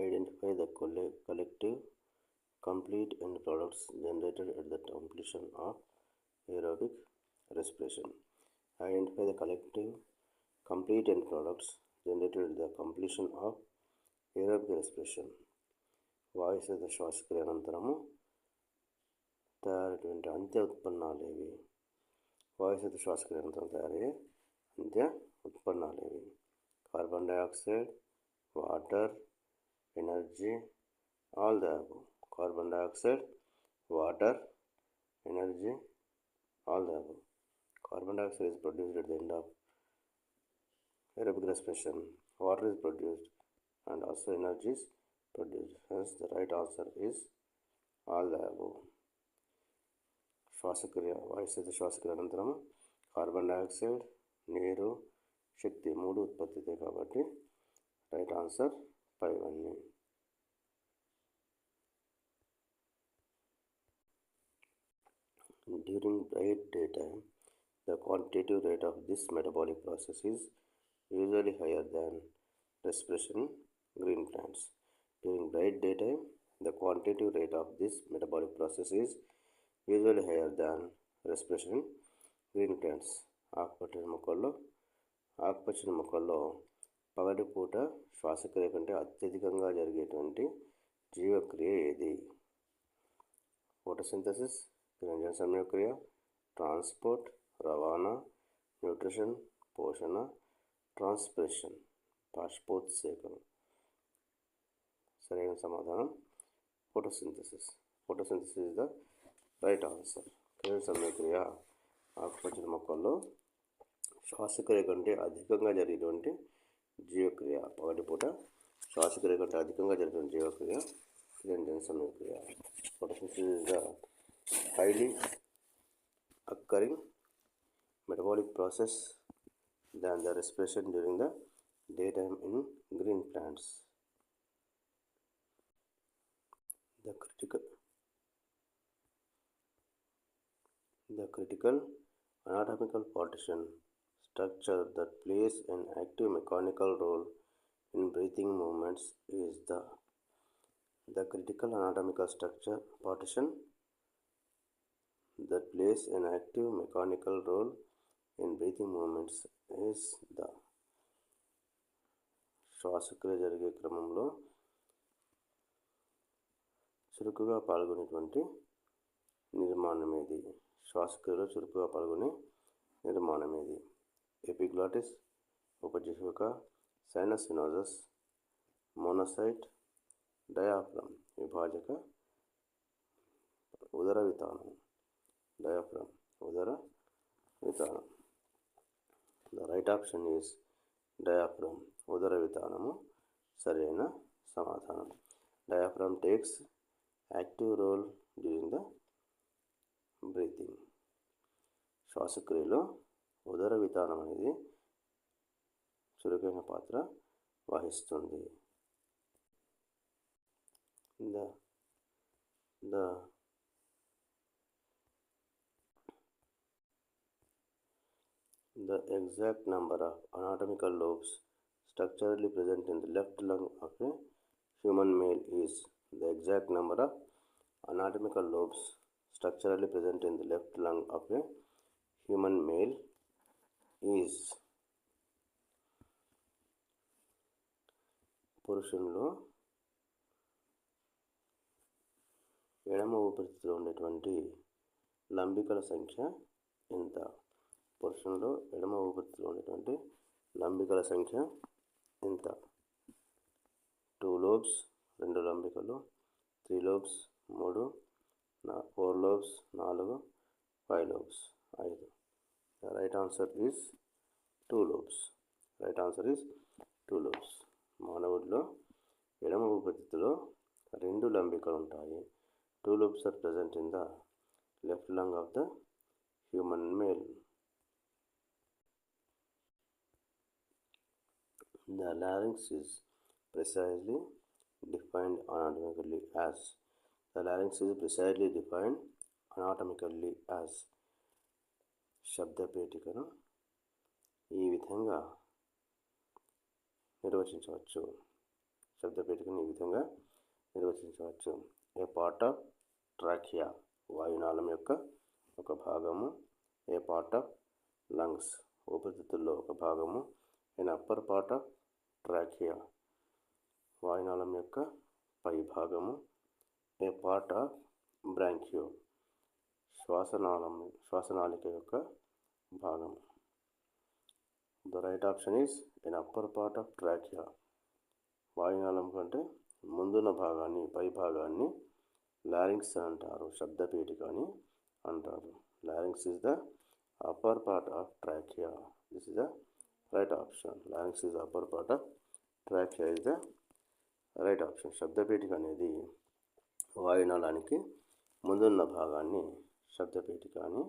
Identify the collective, complete end products generated at the completion of aerobic respiration. Identify the collective, complete end products generated at the completion of aerobic respiration. వాయుసేద శ్వాసక్రియ అనంతరము తయారైనటువంటి అంత్య ఉత్పన్నాలేవి? వాయుసేద శ్వాసక్రియ అనంతరం తయారయ్యే అంత్య ఉత్పన్నాలేవి? Carbon dioxide, water, energy, all the above. Carbon dioxide, water, energy, all the above. Carbon dioxide is produced at the end of aerobic respiration. Water is produced and also energy is produced. Hence the right answer is all the above. శ్వాసక్రియ వాయుసేద శ్వాసక్రియ అనంతరం carbon dioxide, నీరు, శక్తి మూడు ఉత్పత్తి కాబట్టి right answer పైవన్నీ. During bright daytime, the quantitative rate of this metabolic process is usually higher than respiration in green plants. During bright daytime, the quantitative rate of this metabolic process is usually higher than respiration in green plants. ఆకుపచ్చని మొక్కల్లో పగటిపూట శ్వాసక్రియ కంటే అత్యధికంగా జరిగేటువంటి జీవక్రియ ఏది? Photosynthesis, కిరణజన్య సంయోగక్రియ, ట్రాన్స్పోర్ట్ రవాణా, న్యూట్రిషన్ పోషణ, ట్రాన్స్పిరేషన్ బాష్పోత్సేకం. సరైన సమాధానం photosynthesis. Photosynthesis is the right answer. కిరణజన్య సంయోగక్రియ ఆకుపచ్చని మొక్కల్లో శ్వాసక్రియ కంటే అధికంగా జరిగేటువంటి జీవక్రియ. పగటిపూట శ్వాసక్రియ కంటే అధికంగా జరిగిన జీవక్రియ కిరణజన్య సంయోగక్రియ. Photosynthesis is the highly occurring metabolic process than the respiration during the daytime in green plants. The critical anatomical partition structure that plays an active mechanical role in breathing movements is the critical anatomical structure partition that plays an active mechanical role in breathing movements is the. శ్వాసక్రియ జరిగే క్రమంలో చురుకుగా పాల్గొనేటువంటి నిర్మాణం ఏది? శ్వాసక్రియలో చురుకుగా పాల్గొనే నిర్మాణం ఏది? ఎపిగ్లాటిస్, ఉపజిహ్వక, సైనస్ సినోసస్, మోనోసైట్, డయాఫ్రమ్ విభాజక, ఉదర వితానం. డయాఫ్రమ్ ఉదర వితానం. The right option is diaphragm ఉదర వితానము సరైన సమాధానం. Diaphragm takes active role during the breathing. శ్వాసక్రియలో ఉదర వితానం అనేది చురుకైన పాత్ర వహిస్తుంది. The exact number of anatomical lobes structurally present in the left lung of a human male is. The exact number of anatomical lobes structurally present in the left lung of a human male is. పురుషుల్లో ఎడమ ఊపిరితిత్తులో ఉండేటువంటి లంబికల సంఖ్య ఎంత? పురుషుల్లో ఎడమ ఊపిరితిత్తులో ఉండేటువంటి లంబికల సంఖ్య ఎంత? 2 lobes 2 లంబికలు, 3 lobes 3, 4 lobes 4, 5 lobes 5. The right answer is 2 lobes. Right answer is 2 lobes. మానవుడిలో ఎడమ ఊపిరితిత్తులో 2 లంబికలు ఉంటాయి. 2 lobes are present in the left lung of the human male. The larynx is precisely defined anatomically as. The larynx is precisely defined anatomically as. శబ్దపేటికను ఈ విధంగా నిర్వచించవచ్చు. శబ్దపేటికను ఈ విధంగా నిర్వచించవచ్చు. A part of trachea వాయునాళం యొక్క ఒక భాగము. ఏ పార్ట్ ఆఫ్ లంగ్స్ ఊపిరితిత్తుల్లో ఒక భాగము. And upper part of trachea వాయునాళం యొక్క పై భాగము. ఏ పార్ట్ ఆఫ్ బ్రాంకియో శ్వాసనాళిక యొక్క భాగం. The right option is in upper part of trachea. వాయునాళం కంటే ముందున్న భాగాన్ని పై భాగాన్ని లారింక్స్ అంటారు, శబ్దపేటిక అని అంటారు. Larynx is the upper part of trachea. This is the right option. Larynx is the upper part of trachea is the right option. శబ్దపేటిక అనేది వాయునాళానికి ముందున్న భాగాన్ని శబ్దపేటిక అని